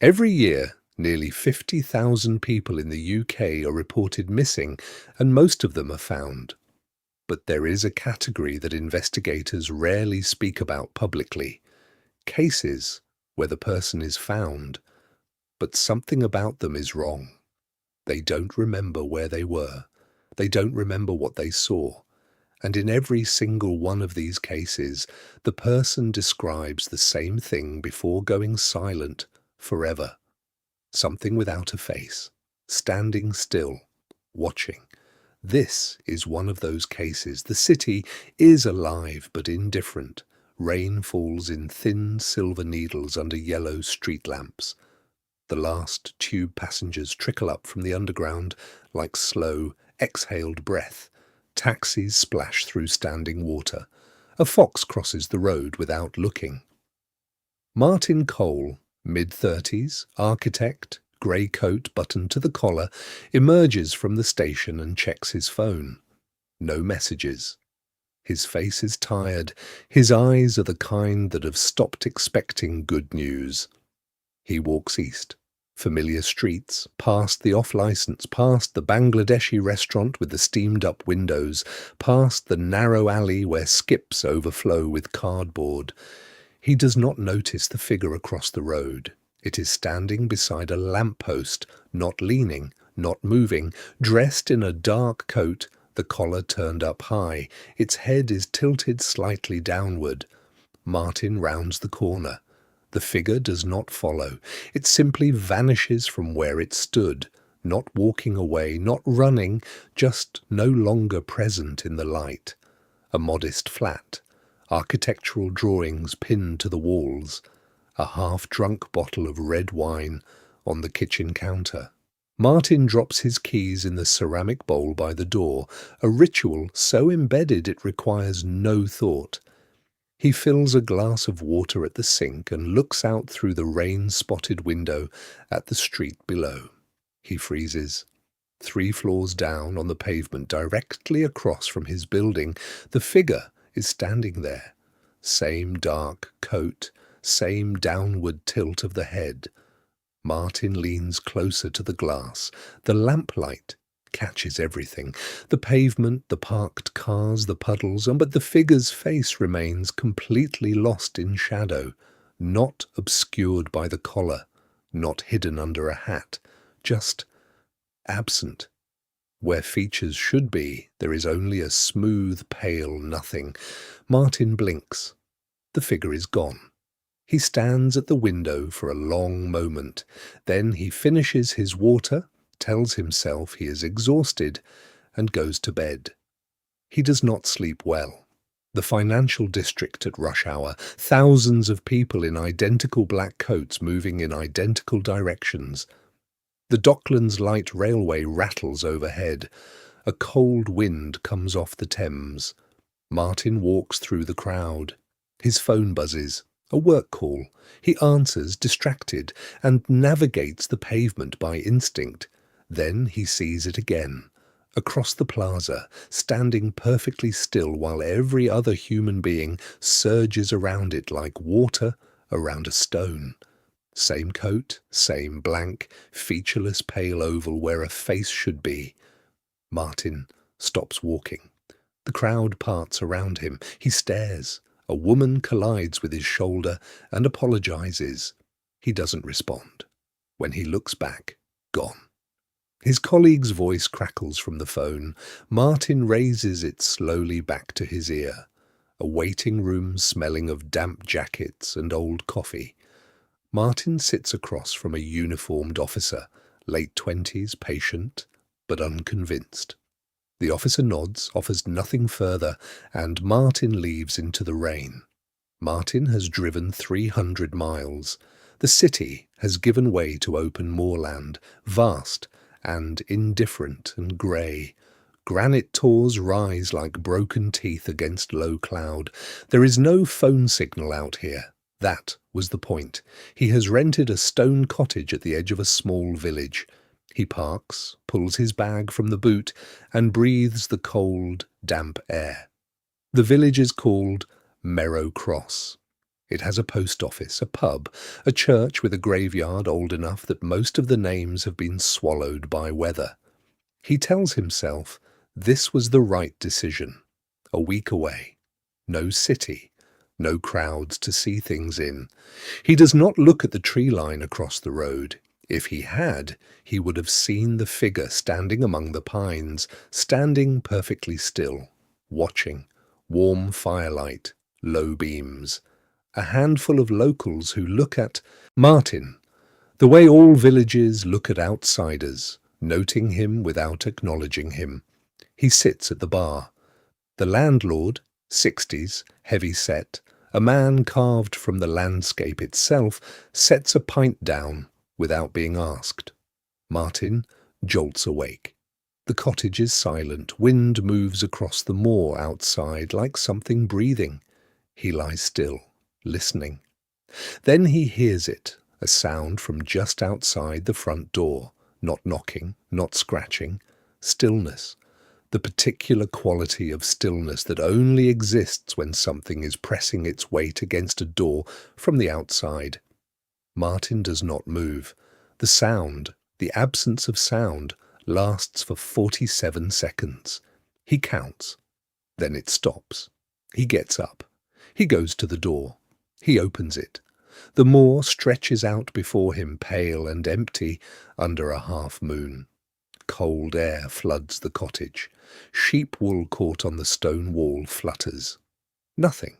Every year, nearly 50,000 people in the UK are reported missing, and most of them are found. But there is a category that investigators rarely speak about publicly: cases where the person is found, but something about them is wrong. They don't remember where they were. They don't remember what they saw. And in every single one of these cases, the person describes the same thing before going silent forever. Something without a face, standing still, watching. This is one of those cases. The city is alive but indifferent. Rain falls in thin silver needles under yellow street lamps. The last tube passengers trickle up from the underground like slow, exhaled breath. Taxis splash through standing water. A fox crosses the road without looking. Martin Cole, mid-30s, architect, grey coat buttoned to the collar, emerges from the station and checks his phone. No messages. His face is tired. His eyes are the kind that have stopped expecting good news. He walks east. Familiar streets, past the off-licence, past the Bangladeshi restaurant with the steamed-up windows, past the narrow alley where skips overflow with cardboard. He does not notice the figure across the road. It is standing beside a lamppost, not leaning, not moving, dressed in a dark coat, the collar turned up high. Its head is tilted slightly downward. Martin rounds the corner. The figure does not follow. It simply vanishes from where it stood, not walking away, not running, just no longer present in the light. A modest flat. Architectural drawings pinned to the walls. A half-drunk bottle of red wine on the kitchen counter. Martin drops his keys in the ceramic bowl by the door, a ritual so embedded it requires no thought. He fills a glass of water at the sink and looks out through the rain-spotted window at the street below. He freezes. 3 floors down on the pavement directly across from his building, the figure is standing there. Same dark coat, same downward tilt of the head. Martin leans closer to the glass. The lamplight catches everything. The pavement, the parked cars, the puddles, but the figure's face remains completely lost in shadow, not obscured by the collar, not hidden under a hat, just absent. Where features should be, there is only a smooth, pale nothing. Martin blinks. The figure is gone. He stands at the window for a long moment. Then he finishes his water, tells himself he is exhausted, and goes to bed. He does not sleep well. The financial district at rush hour, thousands of people in identical black coats moving in identical directions. The Docklands Light Railway rattles overhead. A cold wind comes off the Thames. Martin walks through the crowd. His phone buzzes. A work call. He answers, distracted, and navigates the pavement by instinct. Then he sees it again. Across the plaza, standing perfectly still while every other human being surges around it like water around a stone. Same coat, same blank, featureless pale oval where a face should be. Martin stops walking. The crowd parts around him. He stares. A woman collides with his shoulder and apologizes. He doesn't respond. When he looks back, gone. His colleague's voice crackles from the phone. Martin raises it slowly back to his ear. A waiting room smelling of damp jackets and old coffee. Martin sits across from a uniformed officer, late 20s, patient, but unconvinced. The officer nods, offers nothing further, and Martin leaves into the rain. Martin has driven 300 miles. The city has given way to open moorland, vast and indifferent and grey. Granite tors rise like broken teeth against low cloud. There is no phone signal out here. That was the point. He has rented a stone cottage at the edge of a small village. He parks, pulls his bag from the boot, and breathes the cold, damp air. The village is called Merrow Cross. It has a post office, a pub, a church with a graveyard old enough that most of the names have been swallowed by weather. He tells himself this was the right decision. A week away. No city. No crowds to see things in. He does not look at the tree line across the road. If he had, he would have seen the figure standing among the pines, standing perfectly still, watching. Warm firelight, low beams. A handful of locals who look at Martin, the way all villages look at outsiders, noting him without acknowledging him. He sits at the bar. The landlord, 60s, heavy-set, a man carved from the landscape itself, sets a pint down without being asked. Martin jolts awake. The cottage is silent. Wind moves across the moor outside like something breathing. He lies still, listening. Then he hears it, a sound from just outside the front door. Not knocking, not scratching. Stillness. The particular quality of stillness that only exists when something is pressing its weight against a door from the outside. Martin does not move. The sound, the absence of sound, lasts for 47 seconds. He counts. Then it stops. He gets up. He goes to the door. He opens it. The moor stretches out before him, pale and empty, under a half-moon. Cold air floods the cottage. Sheep wool caught on the stone wall flutters. Nothing.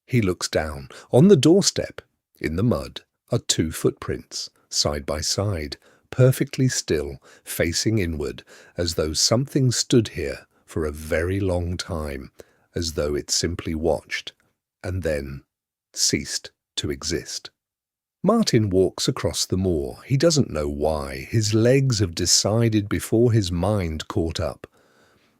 He looks down. On the doorstep, in the mud, are 2 footprints, side by side, perfectly still, facing inward, as though something stood here for a very long time, as though it simply watched, and then ceased to exist. Martin walks across the moor. He doesn't know why. His legs have decided before his mind caught up.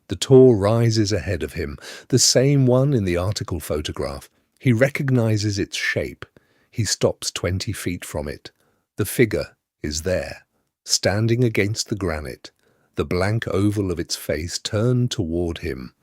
The tor rises ahead of him, the same one in the article photograph. He recognizes its shape. He stops 20 feet from it. The figure is there, standing against the granite, the blank oval of its face turned toward him.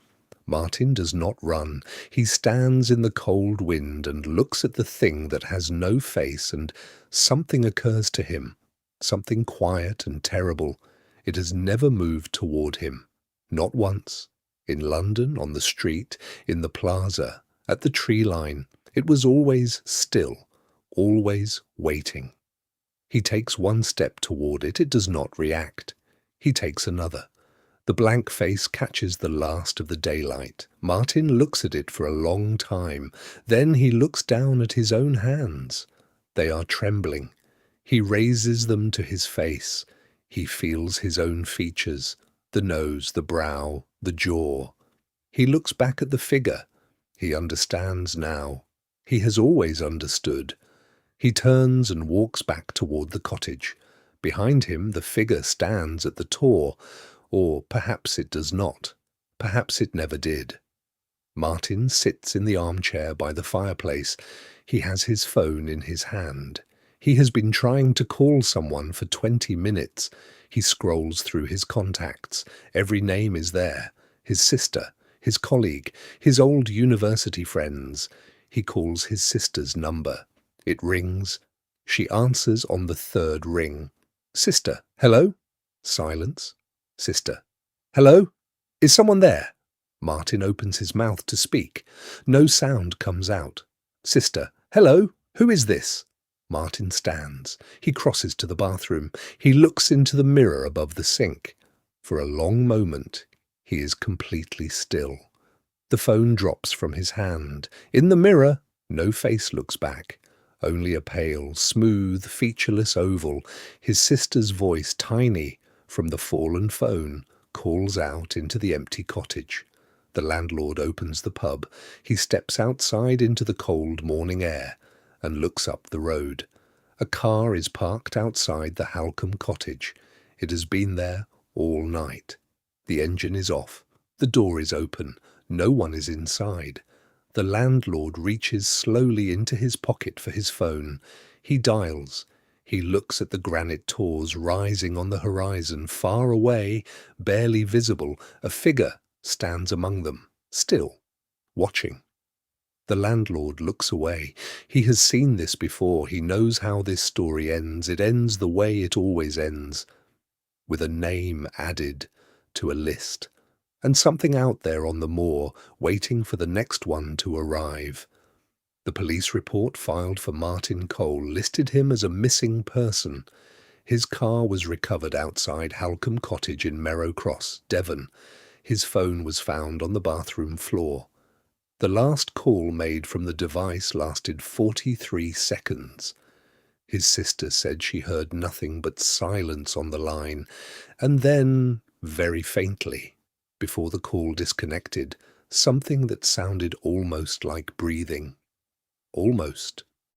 Martin does not run. He stands in the cold wind and looks at the thing that has no face, and something occurs to him, something quiet and terrible. It has never moved toward him. Not once. In London, on the street, in the plaza, at the tree line, it was always still, always waiting. He takes one step toward it. It does not react. He takes another. The blank face catches the last of the daylight. Martin looks at it for a long time. Then he looks down at his own hands. They are trembling. He raises them to his face. He feels his own features, the nose, the brow, the jaw. He looks back at the figure. He understands now. He has always understood. He turns and walks back toward the cottage. Behind him, the figure stands at the tor. Or perhaps it does not. Perhaps it never did. Martin sits in the armchair by the fireplace. He has his phone in his hand. He has been trying to call someone for 20 minutes. He scrolls through his contacts. Every name is there. His sister, his colleague, his old university friends. He calls his sister's number. It rings. She answers on the 3rd ring. Sister, hello? Silence. Sister. Hello? Is someone there? Martin opens his mouth to speak. No sound comes out. Sister. Hello? Who is this? Martin stands. He crosses to the bathroom. He looks into the mirror above the sink. For a long moment, he is completely still. The phone drops from his hand. In the mirror, no face looks back. Only a pale, smooth, featureless oval. His sister's voice, tiny, from the fallen phone, calls out into the empty cottage. The landlord opens the pub. He steps outside into the cold morning air and looks up the road. A car is parked outside the Halcombe cottage. It has been there all night. The engine is off. The door is open. No one is inside. The landlord reaches slowly into his pocket for his phone. He dials. He looks at the granite tors rising on the horizon. Far away, barely visible, a figure stands among them, still, watching. The landlord looks away. He has seen this before. He knows how this story ends. It ends the way it always ends, with a name added to a list, and something out there on the moor waiting for the next one to arrive. The police report filed for Martin Cole listed him as a missing person. His car was recovered outside Halcombe Cottage in Merrow Cross, Devon. His phone was found on the bathroom floor. The last call made from the device lasted 43 seconds. His sister said she heard nothing but silence on the line, and then, very faintly, before the call disconnected, something that sounded almost like breathing. Almost.